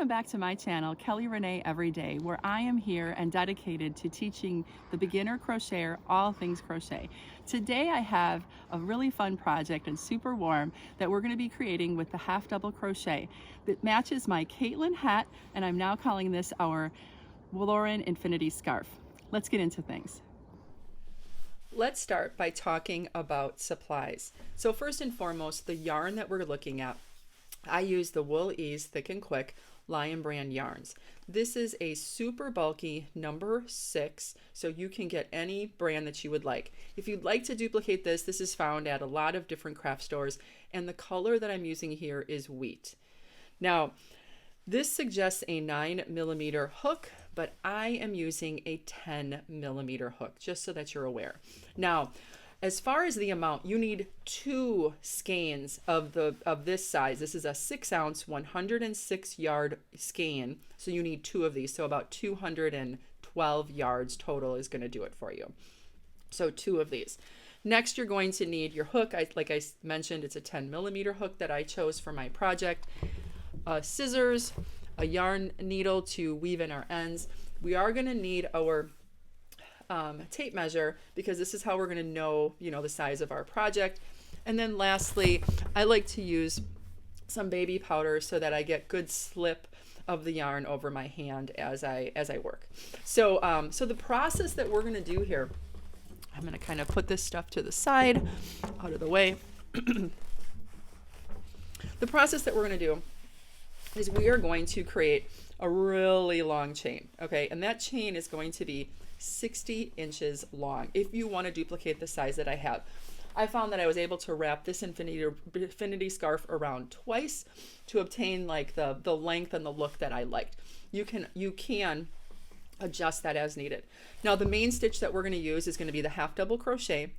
Welcome back to my channel, Kelly Rene Every Day, where I am here and dedicated to teaching the beginner crocheter all things crochet. Today I have a really fun project and super warm that we're going to be creating with the half double crochet that matches my Caitlin hat, and I'm now calling this our Lauren Infinity Scarf. Let's get into things. Let's start by talking about supplies. So first and foremost, the yarn that we're looking at, I use the Wool Ease Thick and Quick Lion Brand yarns. This is a super bulky number 6, so you can get any brand that you would like. If you'd like to duplicate this, this is found at a lot of different craft stores, and the color that I'm using here is wheat. Now, this suggests a 9mm hook, but I am using a 10mm hook, just so that you're aware. Now, as far as the amount, you need 2 skeins of this size. This is a 6-ounce, 106 yard skein, so you need 2 of these. So about 212 yards total is going to do it for you. So 2 of these. Next, you're going to need your hook. Like I mentioned, it's a 10mm hook that I chose for my project. Scissors, a yarn needle to weave in our ends. We are going to need our tape measure, because this is how we're going to know, the size of our project. And then lastly, I like to use some baby powder so that I get good slip of the yarn over my hand as I work. So so the process that we're going to do here, I'm going to kind of put this stuff to the side, out of the way. The process that we're going to do is we are going to create a really long chain, okay? And that chain is going to be 60 inches long if you want to duplicate the size that I have. I found that I was able to wrap this infinity scarf around twice to obtain like the length and the look that I liked. You can adjust that as needed. Now the main stitch that we're going to use is going to be the half double crochet,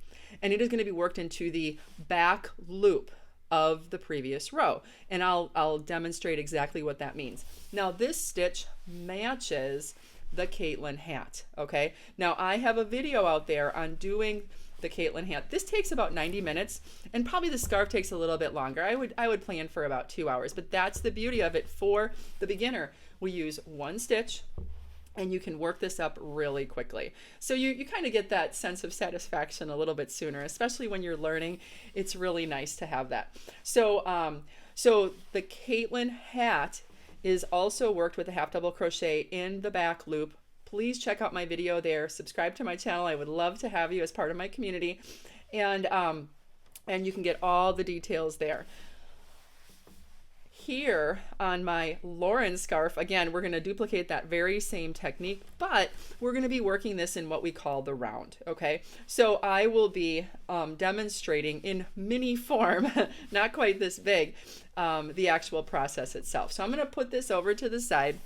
and it is going to be worked into the back loop of the previous row, and I'll demonstrate exactly what that means. Now this stitch matches the Caitlin hat, okay? Now I have a video out there on doing the Caitlin hat. This takes about 90 minutes, and probably the scarf takes a little bit longer. I would plan for about 2 hours, but that's the beauty of it for the beginner. We use 1 stitch, and you can work this up really quickly. So you kind of get that sense of satisfaction a little bit sooner, especially when you're learning. It's really nice to have that. So so the Caitlin hat is also worked with a half double crochet in the back loop. Please check out my video there. Subscribe to my channel. I would love to have you as part of my community, and you can get all the details there. Here on my Lauren scarf, again, we're going to duplicate that very same technique, but we're going to be working this in what we call the round, okay? So I will be demonstrating in mini form, not quite this big, the actual process itself. So I'm going to put this over to the side,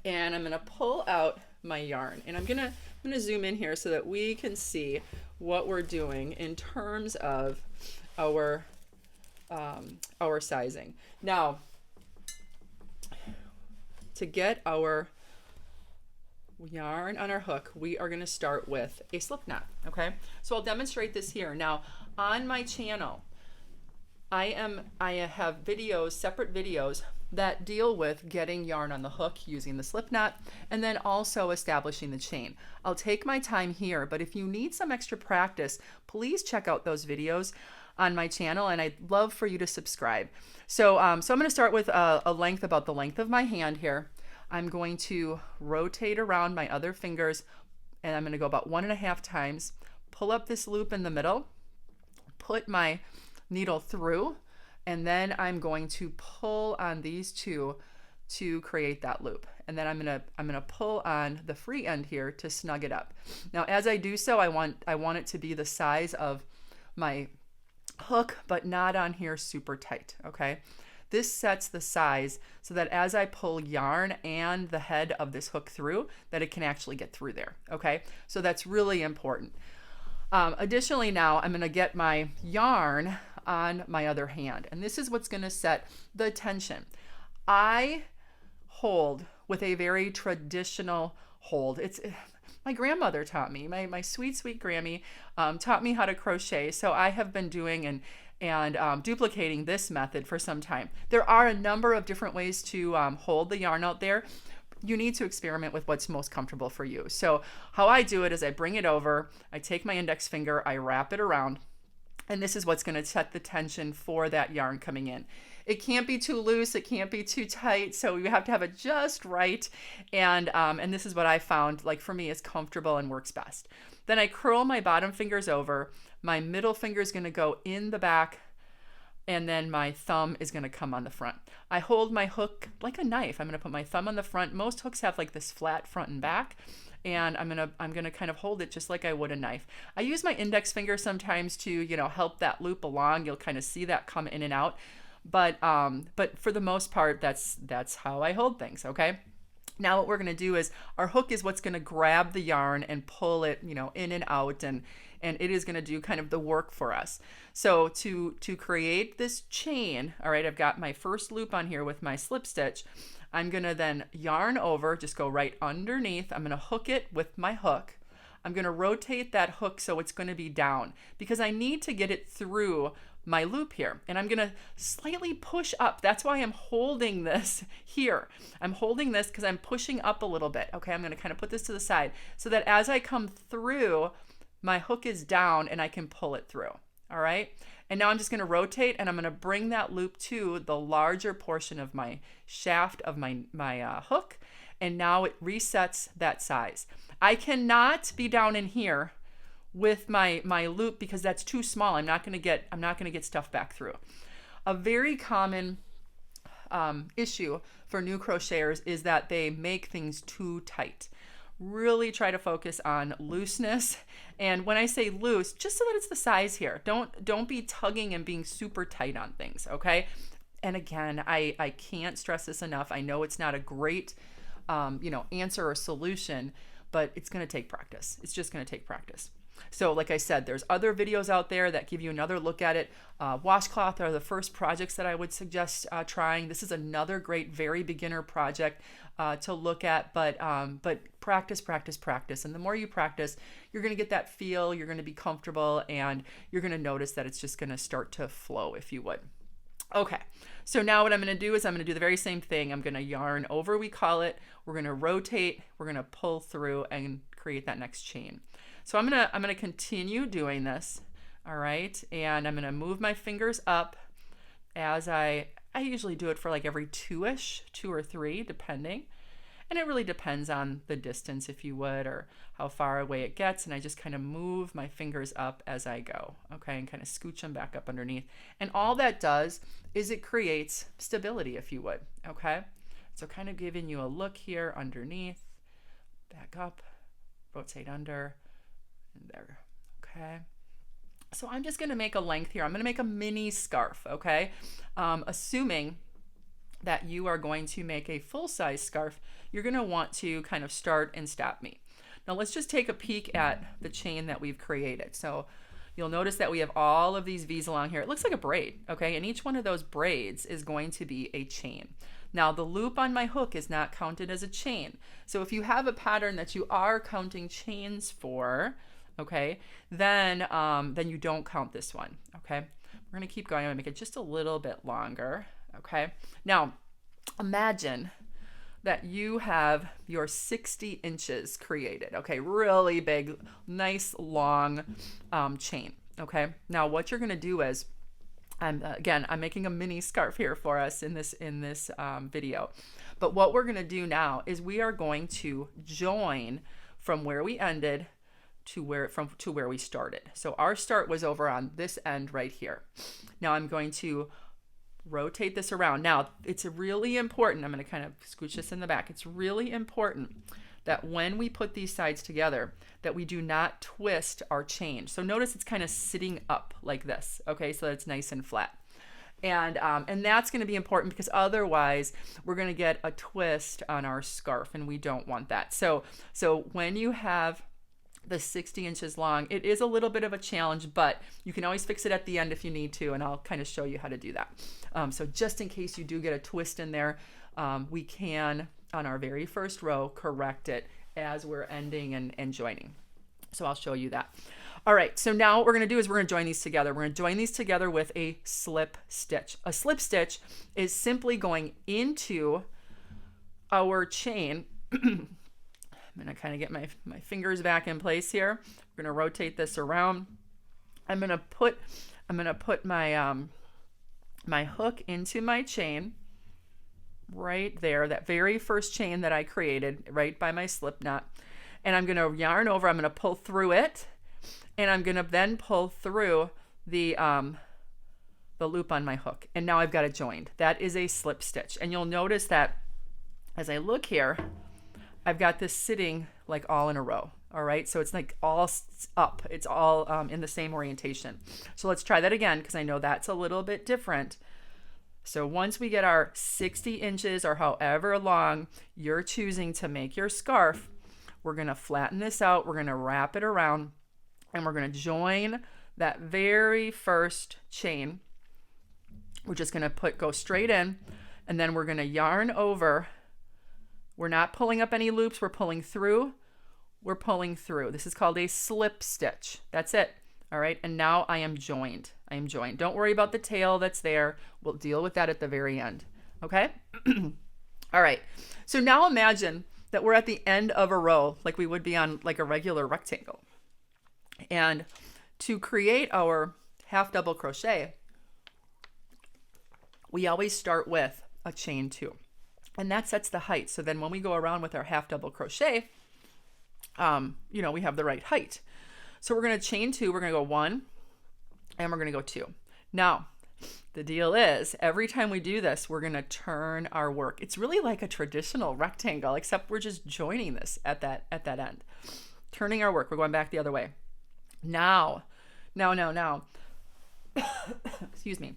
and I'm going to pull out my yarn, and I'm going to zoom in here so that we can see what we're doing in terms of our sizing. Now, to get our yarn on our hook, we are going to start with a slip knot, okay? So I'll demonstrate this here. Now, on my channel, I have videos, separate videos that deal with getting yarn on the hook using the slip knot, and then also establishing the chain. I'll take my time here, but if you need some extra practice, please check out those videos on my channel, and I'd love for you to subscribe. So I'm going to start with a length about the length of my hand here. I'm going to rotate around my other fingers, and I'm going to go about 1.5 times, pull up this loop in the middle, put my needle through, and then I'm going to pull on these 2 to create that loop. And then I'm gonna pull on the free end here to snug it up. Now as I do so, I want it to be the size of my hook, but not on here super tight, okay? This sets the size so that as I pull yarn and the head of this hook through, that it can actually get through there, okay? So that's really important. Additionally, now I'm going to get my yarn on my other hand, and this is what's going to set the tension. I hold with a very traditional hold. It's my grandmother taught me, my sweet Grammy taught me how to crochet. So I have been doing and duplicating this method for some time. There are a number of different ways to hold the yarn out there. You need to experiment with what's most comfortable for you. So how I do it is I bring it over, I take my index finger, I wrap it around, and this is what's going to set the tension for that yarn coming in. It can't be too loose, it can't be too tight, so you have to have it just right. And this is what I found, like for me, is comfortable and works best. Then I curl my bottom fingers over, my middle finger is going to go in the back, and then my thumb is going to come on the front. I hold my hook like a knife. I'm going to put my thumb on the front. Most hooks have like this flat front and back, and I'm going to kind of hold it just like I would a knife. I use my index finger sometimes to, help that loop along. You'll kind of see that come in and out. But for the most part, that's how I hold things, okay? Now what we're going to do is our hook is what's going to grab the yarn and pull it, in and out, and it is going to do kind of the work for us. So to create this chain, all right, I've got my first loop on here with my slip stitch. I'm going to then yarn over, just go right underneath. I'm going to hook it with my hook. I'm going to rotate that hook so it's going to be down because I need to get it through my loop here, and I'm going to slightly push up. That's why I'm holding this here. I'm holding this because I'm pushing up a little bit. Okay, I'm going to kind of put this to the side so that as I come through, my hook is down and I can pull it through. All right, and now I'm just going to rotate, and I'm going to bring that loop to the larger portion of my shaft of my hook, and now it resets that size. I cannot be down in here with my loop because that's too small. I'm not going to get stuff back through. A very common issue for new crocheters is that they make things too tight. Really try to focus on looseness, and when I say loose, just so that it's the size here. Don't be tugging and being super tight on things, okay? And again, I can't stress this enough. I know it's not a great answer or solution, but it's going to take practice. It's just going to take practice. So like I said, there's other videos out there that give you another look at it. Washcloth are the first projects that I would suggest trying. This is another great, very beginner project to look at, but practice, practice, practice. And the more you practice, you're going to get that feel, you're going to be comfortable, and you're going to notice that it's just going to start to flow, if you would. Okay, so now what I'm going to do is I'm going to do the very same thing. I'm going to yarn over, we call it. We're going to rotate, we're going to pull through and create that next chain. So I'm gonna continue doing this, all right? And I'm gonna move my fingers up as I usually do it for like every two-ish, 2 or 3, depending. And it really depends on the distance, if you would, or how far away it gets. And I just kind of move my fingers up as I go, okay? And kind of scooch them back up underneath. And all that does is it creates stability, if you would, okay? So kind of giving you a look here underneath, back up, rotate under, there, okay? So I'm just going to make a length here. I'm going to make a mini scarf, okay? Assuming that you are going to make a full-size scarf, you're going to want to kind of start and stop me. Now let's just take a peek at the chain that we've created. So you'll notice that we have all of these V's along here. It looks like a braid, okay? And each one of those braids is going to be a chain. Now the loop on my hook is not counted as a chain. So if you have a pattern that you are counting chains for, okay, then you don't count this one, okay? We're gonna keep going. I'm gonna make it just a little bit longer, okay? Now, imagine that you have your 60 inches created, okay? Really big, nice, long chain, okay? Now, what you're gonna do is, I'm making a mini scarf here for us in this video. But what we're gonna do now is we are going to join from where we ended to where we started. So our start was over on this end right here. Now I'm going to rotate this around. Now it's really important, I'm going to kind of scooch this in the back. It's really important that when we put these sides together, that we do not twist our chain. So notice it's kind of sitting up like this, okay, so that it's nice and flat. And that's going to be important because otherwise we're going to get a twist on our scarf, and we don't want that. So when you have the 60 inches long, it is a little bit of a challenge, but you can always fix it at the end if you need to, and I'll kind of show you how to do that. So just in case you do get a twist in there, we can, on our very first row, correct it as we're ending and joining. So I'll show you that. All right, so now what we're going to do is we're going to join these together. We're going to join these together with a slip stitch. A slip stitch is simply going into our chain. I'm going to kind of get my fingers back in place here. We're going to rotate this around. I'm going to put my my hook into my chain right there, that very first chain that I created right by my slip knot. And I'm going to yarn over, I'm going to pull through it, and I'm going to then pull through the loop on my hook. And now I've got it joined. That is a slip stitch. And you'll notice that as I look here, I've got this sitting like all in a row. All right, so it's like all up. It's all in the same orientation. So let's try that again, because I know that's a little bit different. So once we get our 60 inches or however long you're choosing to make your scarf, we're going to flatten this out. We're going to wrap it around, and we're going to join that very first chain. We're just going to go straight in, and then we're going to yarn over. We're not pulling up any loops. We're pulling through. We're pulling through. This is called a slip stitch. That's it. All right. And now I am joined. I am joined. Don't worry about the tail that's there. We'll deal with that at the very end. Okay. All right. So now imagine that we're at the end of a row, like we would be on like a regular rectangle. And to create our half double crochet, we always start with a chain 2. And that sets the height. So then when we go around with our half double crochet, we have the right height. So we're going to chain 2, we're going to go 1, and we're going to go 2. Now, the deal is every time we do this, we're going to turn our work. It's really like a traditional rectangle, except we're just joining this at that end. Turning our work. We're going back the other way. Now, excuse me.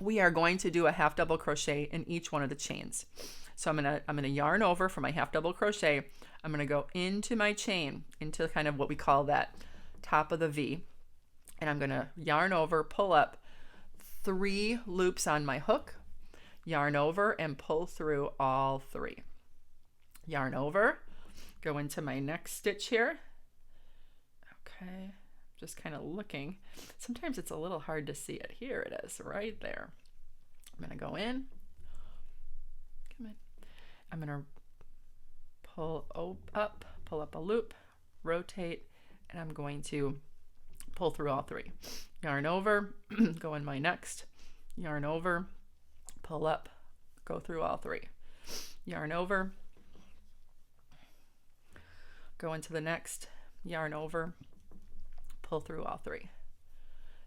We are going to do a half double crochet in each one of the chains. So I'm going to yarn over for my half double crochet. I'm going to go into my chain, into kind of what we call that top of the V. And I'm going to yarn over, pull up 3 loops on my hook, yarn over and pull through all 3. Yarn over, go into my next stitch here. Okay, just kind of looking. Sometimes it's a little hard to see it. Here it is, right there. I'm going to go in. Come in. I'm going to pull up a loop, rotate, and I'm going to pull through all 3. Yarn over, go in my next, yarn over, pull up, go through all 3. Yarn over, go into the next, yarn over, pull through all 3.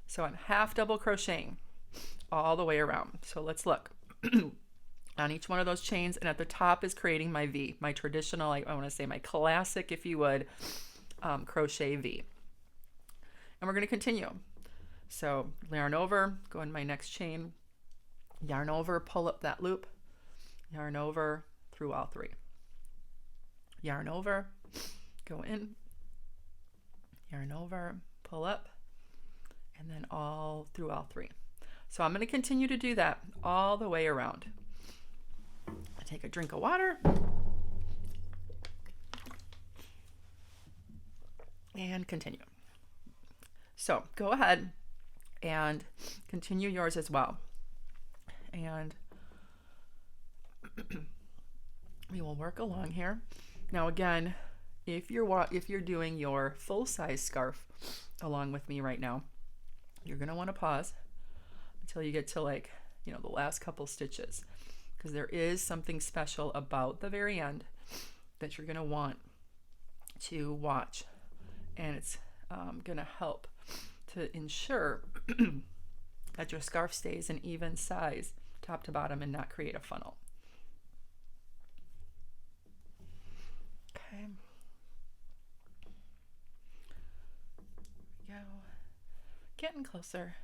So I'm half double crocheting all the way around. So let's look. On each one of those chains, and at the top is creating my V, my traditional, I want to say my classic, if you would, crochet V. And we're going to continue. So yarn over, go in my next chain, yarn over, pull up that loop, yarn over through all 3. Yarn over, go in, yarn over, pull up, and then all through all 3. So I'm going to continue to do that all the way around. I take a drink of water and continue. So go ahead and continue yours as well. And we will work along here. Now again, if you're doing your full-size scarf along with me right now, you're going to want to pause until you get to the last couple stitches, because there is something special about the very end that you're going to want to watch, and it's going to help to ensure that your scarf stays an even size top to bottom and not create a funnel. Okay. There we go. Getting closer.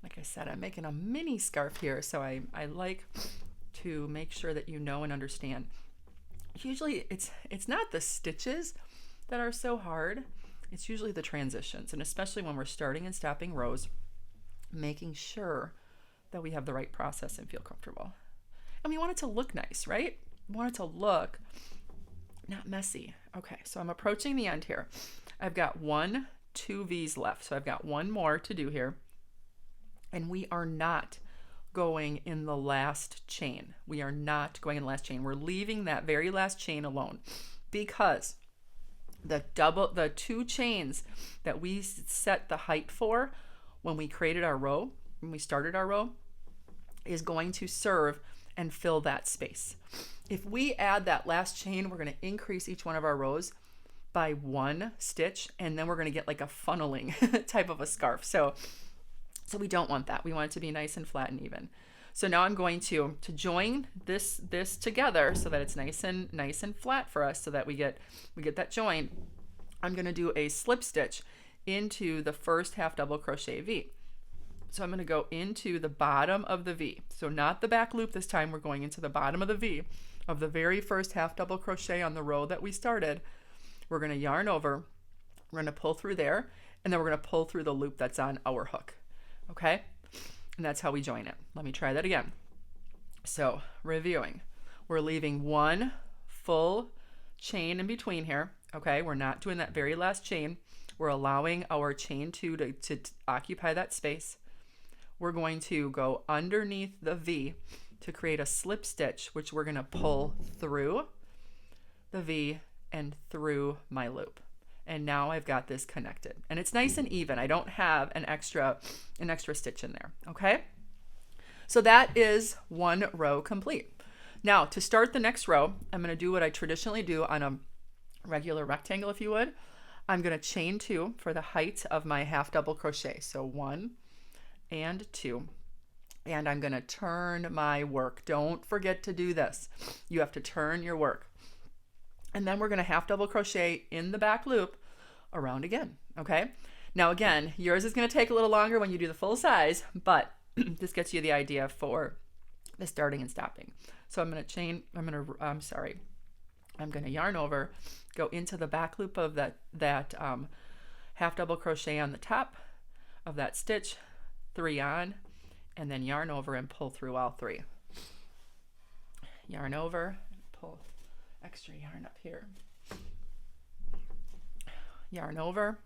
Like I said, I'm making a mini scarf here, so I like to make sure that you know and understand. Usually it's not the stitches that are so hard, it's usually the transitions, and especially when we're starting and stopping rows, making sure that we have the right process and feel comfortable. And we want it to look nice, right? We want it to look not messy. Okay, so I'm approaching the end here. I've got 2 V's left. So I've got one more to do here. And we are not going in the last chain. We are not going in the last chain. We're leaving that very last chain alone because the 2 chains that we set the height for when we created our row, when we started our row, is going to serve and fill that space. If we add that last chain, we're going to increase each one of our rows by 1 stitch, and then we're going to get like a funneling type of a scarf. So we don't want that. We want it to be nice and flat and even. So now I'm going to join this together so that it's nice and flat for us, so that we get that join. I'm going to do a slip stitch into the first half double crochet V. So I'm going to go into the bottom of the V. So not the back loop this time. We're going into the bottom of the V of the very first half double crochet on the row that we started. We're going to yarn over. We're going to pull through there, and then we're going to pull through the loop that's on our hook. Okay? And that's how we join it. Let me try that again. So reviewing, we're leaving 1 full chain in between here. Okay? We're not doing that very last chain. We're allowing our chain 2 to occupy that space. We're going to go underneath the V to create a slip stitch, which we're going to pull through the V and through my loop. And now I've got this connected, and it's nice and even. I don't have an extra stitch in there. Okay, so that is 1 row complete. Now to start the next row, I'm going to do what I traditionally do on a regular rectangle, if you would. I'm going to chain 2 for the height of my half double crochet. So 1 and 2, and I'm going to turn my work. Don't forget to do this. You have to turn your work. And then we're going to half double crochet in the back loop around again. Okay. Now again, yours is going to take a little longer when you do the full size, but this gets you the idea for the starting and stopping. So I'm going to I'm going to yarn over, go into the back loop of that half double crochet on the top of that stitch, 3 on, and then yarn over and pull through all 3. Yarn over, pull extra yarn up here. Yarn over,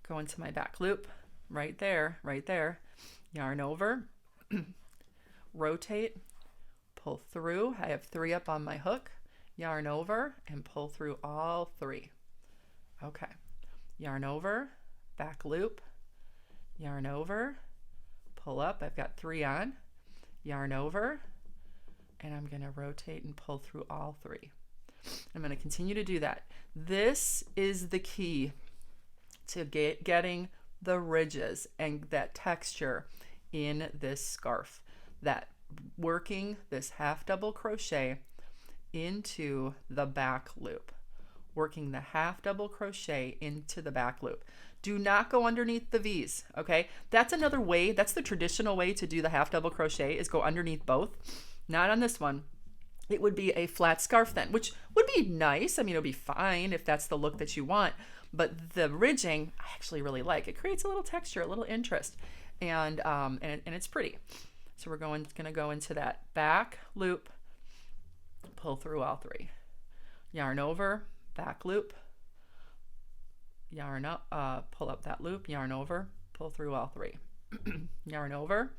go into my back loop, right there, yarn over, rotate, pull through. I have 3 up on my hook, yarn over and pull through all 3. Okay, yarn over, back loop, yarn over, pull up. I've got 3 on, yarn over, and I'm going to rotate and pull through all 3. I'm going to continue to do that. This is the key to getting the ridges and that texture in this scarf. That working this half double crochet into the back loop. Working the half double crochet into the back loop. Do not go underneath the V's, okay? That's another way, that's the traditional way to do the half double crochet, is go underneath both. Not on this one. It would be a flat scarf then, which would be nice. I mean, it would be fine if that's the look that you want, but the ridging, I actually really like. It creates a little texture, a little interest, and it's pretty. So we're going to go into that back loop, pull through all 3. Yarn over, back loop, yarn up, pull up that loop, yarn over, pull through all 3. Yarn over,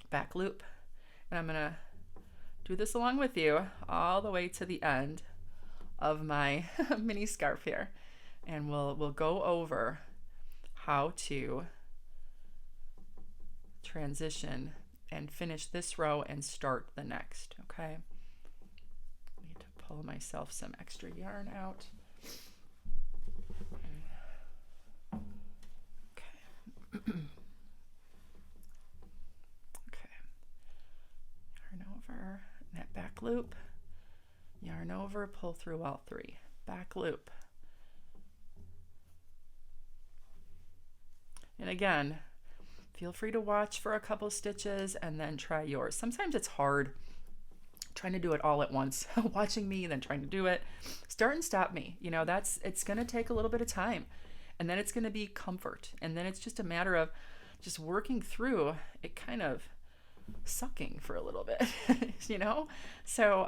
back loop, and I'm going to do this along with you all the way to the end of my mini scarf here, and we'll go over how to transition and finish this row and start the next. Okay, I need to pull myself some extra yarn out. Okay. Okay, yarn over that back loop, yarn over, pull through all 3, back loop. And again, feel free to watch for a couple stitches and then try yours. Sometimes it's hard trying to do it all at once, watching me, then trying to do it. Start and stop me. You know, it's going to take a little bit of time, and then it's going to be comfort. And then it's just a matter of just working through it, kind of sucking for a little bit, you know? So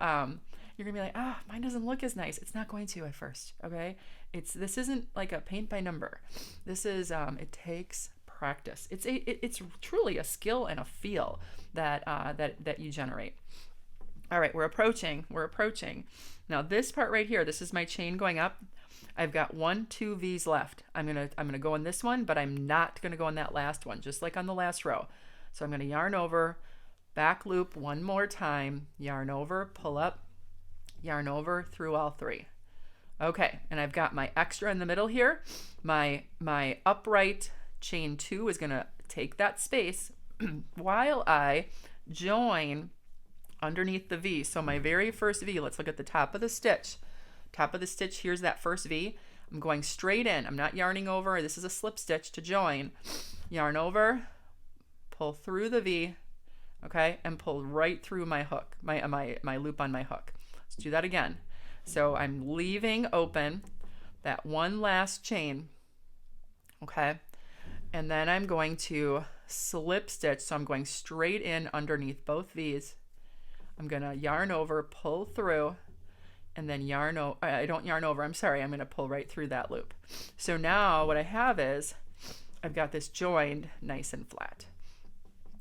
you're gonna be like, ah, mine doesn't look as nice. It's not going to at first, okay? This isn't like a paint by number. This is, it takes practice. It's truly a skill and a feel that you generate. All right, we're approaching. Now this part right here, this is my chain going up. I've got 1, 2 V's left. I'm gonna go in this one, but I'm not gonna go in that last one, just like on the last row. So I'm gonna yarn over, back loop one more time, yarn over, pull up, yarn over through all 3. Okay, and I've got my extra in the middle here. My upright chain 2 is gonna take that space while I join underneath the V. So my very first V, let's look at the top of the stitch. Top of the stitch, here's that first V. I'm going straight in. I'm not yarning over. This is a slip stitch to join. Yarn over, pull through the V, okay, and pull right through my hook, my loop on my hook. Let's do that again. So I'm leaving open that one last chain, okay, and then I'm going to slip stitch. So I'm going straight in underneath both V's. I'm gonna yarn over, pull through, and then yarn over. I don't yarn over, I'm sorry, I'm gonna pull right through that loop. So now what I have is, I've got this joined nice and flat.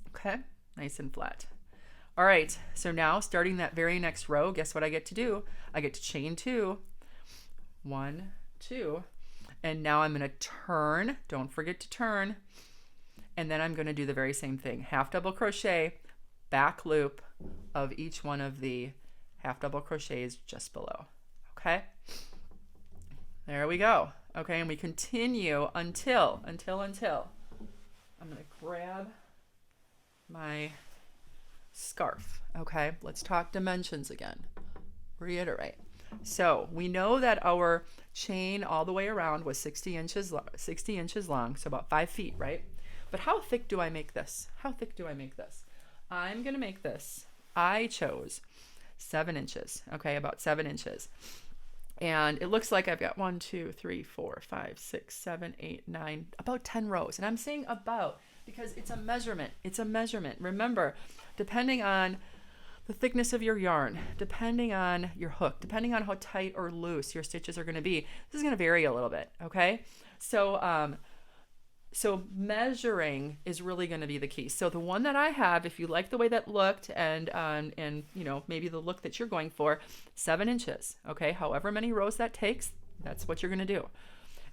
Okay, nice and flat. All right, so now starting that very next row, guess what I get to do? I get to chain 2, 1, 2, and now I'm gonna turn, don't forget to turn, and then I'm gonna do the very same thing, half double crochet, back loop of each one of the half double crochets just below. Okay, there we go. Okay, and we continue until I'm gonna grab my scarf. Okay, let's talk dimensions again. Reiterate. So we know that our chain all the way around was 60 inches long, so about 5 feet, right? But how thick do I make this? I'm gonna make this, I chose 7 inches, okay, about 7 inches. And it looks like I've got 1, 2, 3, 4, 5, 6, 7, 8, 9, about 10 rows. And I'm saying about because it's a measurement. Remember, depending on the thickness of your yarn, depending on your hook, depending on how tight or loose your stitches are gonna be, this is gonna vary a little bit, okay? So measuring is really going to be the key. So the one that I have, if you like the way that looked and you know, maybe the look that you're going for, 7 inches, okay? However many rows that takes, that's what you're going to do.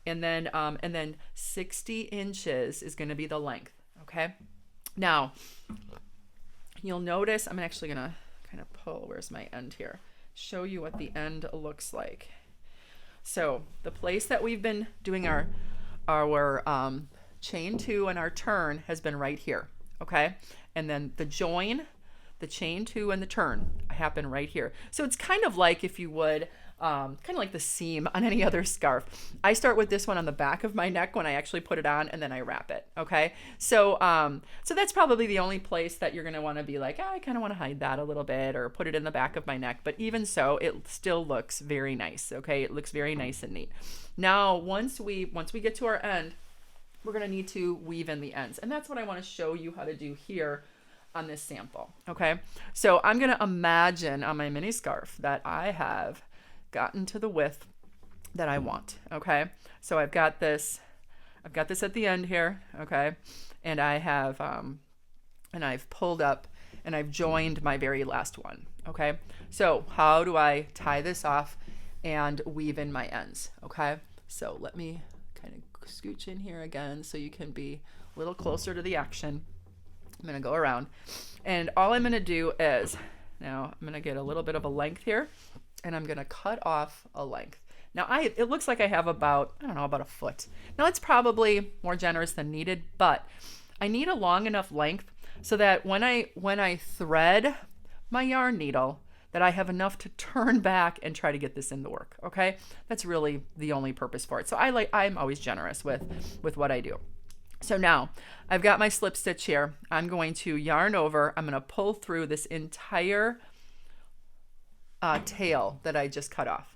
And then 60 inches is going to be the length, okay? Now, you'll notice, I'm actually going to kind of pull, where's my end here? Show you what the end looks like. So the place that we've been doing our chain 2 and our turn has been right here, okay? And then the join, the chain 2 and the turn happen right here. So it's kind of like, if you would, kind of like the seam on any other scarf. I start with this one on the back of my neck when I actually put it on, and then I wrap it, okay? So so that's probably the only place that you're gonna wanna be like, I kind of wanna hide that a little bit or put it in the back of my neck, but even so, it still looks very nice, okay? It looks very nice and neat. Now, once we get to our end, we're gonna need to weave in the ends, and that's what I wanna show you how to do here on this sample, okay? So I'm gonna imagine on my mini scarf that I have gotten to the width that I want, okay? So I've got this at the end here, okay? And I have, and I've pulled up and I've joined my very last one, okay? So how do I tie this off and weave in my ends, okay? So let me kind of scooch in here again so you can be a little closer to the action. I'm gonna go around, and all I'm gonna do is, now I'm gonna get a little bit of a length here, and I'm gonna cut off a length. Now it looks like I have about, I don't know, about a foot. Now it's probably more generous than needed, but I need a long enough length so that when I thread my yarn needle, that I have enough to turn back and try to get this into work, okay? That's really the only purpose for it. So I'm always generous with what I do. So now I've got my slip stitch here. I'm going to yarn over, I'm gonna pull through this entire tail that I just cut off.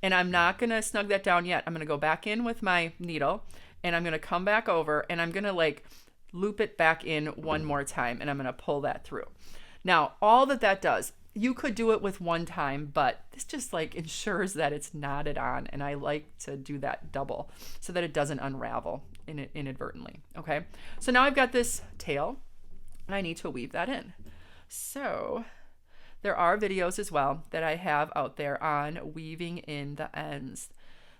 And I'm not gonna snug that down yet. I'm gonna go back in with my needle, and I'm gonna come back over, and I'm gonna like loop it back in one more time, and I'm gonna pull that through. Now, all that does, You could do it with one time, but this just like ensures that it's knotted on, and I like to do that double so that it doesn't unravel inadvertently. Okay, so now I've got this tail and I need to weave that in. So there are videos as well that I have out there on weaving in the ends.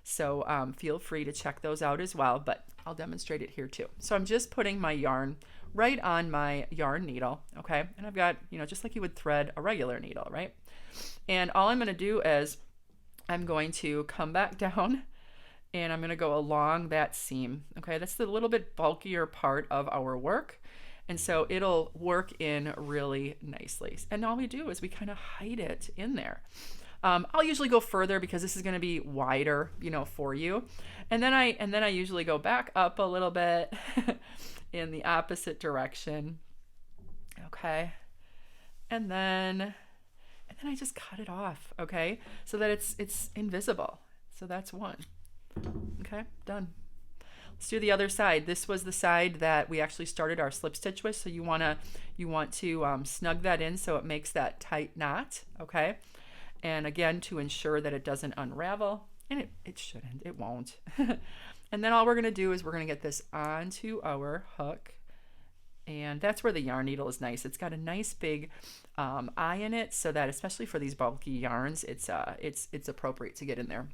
So feel free to check those out as well, but I'll demonstrate it here too. So I'm just putting my yarn right on my yarn needle, okay? And I've got, just like you would thread a regular needle, right? And all I'm gonna do is I'm going to come back down and I'm gonna go along that seam, okay? That's the little bit bulkier part of our work. And so it'll work in really nicely. And all we do is we kind of hide it in there. I'll usually go further because this is going to be wider, for you. And then I usually go back up a little bit in the opposite direction. Okay. And then I just cut it off, okay? So that it's invisible. So that's one. Okay, done. Let's do the other side. This was the side that we actually started our slip stitch with. So you want to snug that in so it makes that tight knot, okay? And again, to ensure that it doesn't unravel, and it shouldn't, it won't. And then all we're gonna do is we're gonna get this onto our hook, and that's where the yarn needle is nice. It's got a nice big eye in it, so that especially for these bulky yarns, it's appropriate to get in there.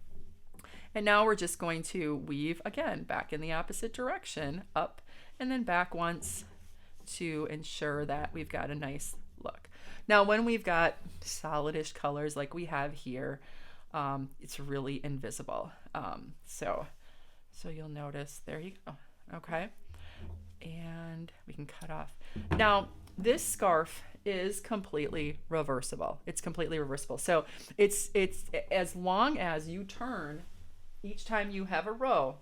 And now we're just going to weave again back in the opposite direction, up and then back once to ensure that we've got a nice look. Now when we've got solidish colors like we have here, it's really invisible. So you'll notice, there you go, okay? And we can cut off. Now this scarf is completely reversible. It's completely reversible. So it's as long as you turn each time you have a row,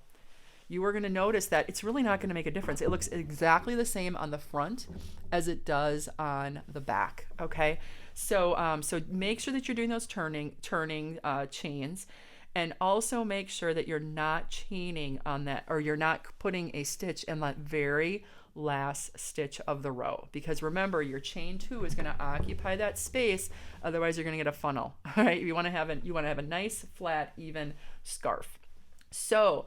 you are going to notice that it's really not going to make a difference. It looks exactly the same on the front as it does on the back, okay? So so make sure that you're doing those turning chains, and also make sure that you're not chaining on that, or you're not putting a stitch in that very last stitch of the row, because remember, your chain 2 is going to occupy that space, otherwise you're going to get a funnel. All right, you want to have a nice flat even scarf. So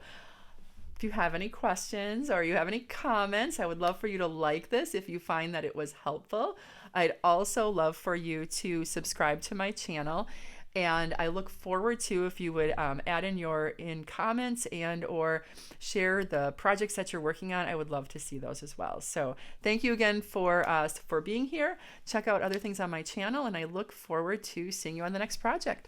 if you have any questions or you have any comments, I would love for you to like this if you find that it was helpful. I'd also love for you to subscribe to my channel, and I look forward to if you would add in comments and or share the projects that you're working on. I would love to see those as well. So thank you again for being here. Check out other things on my channel, and I look forward to seeing you on the next project.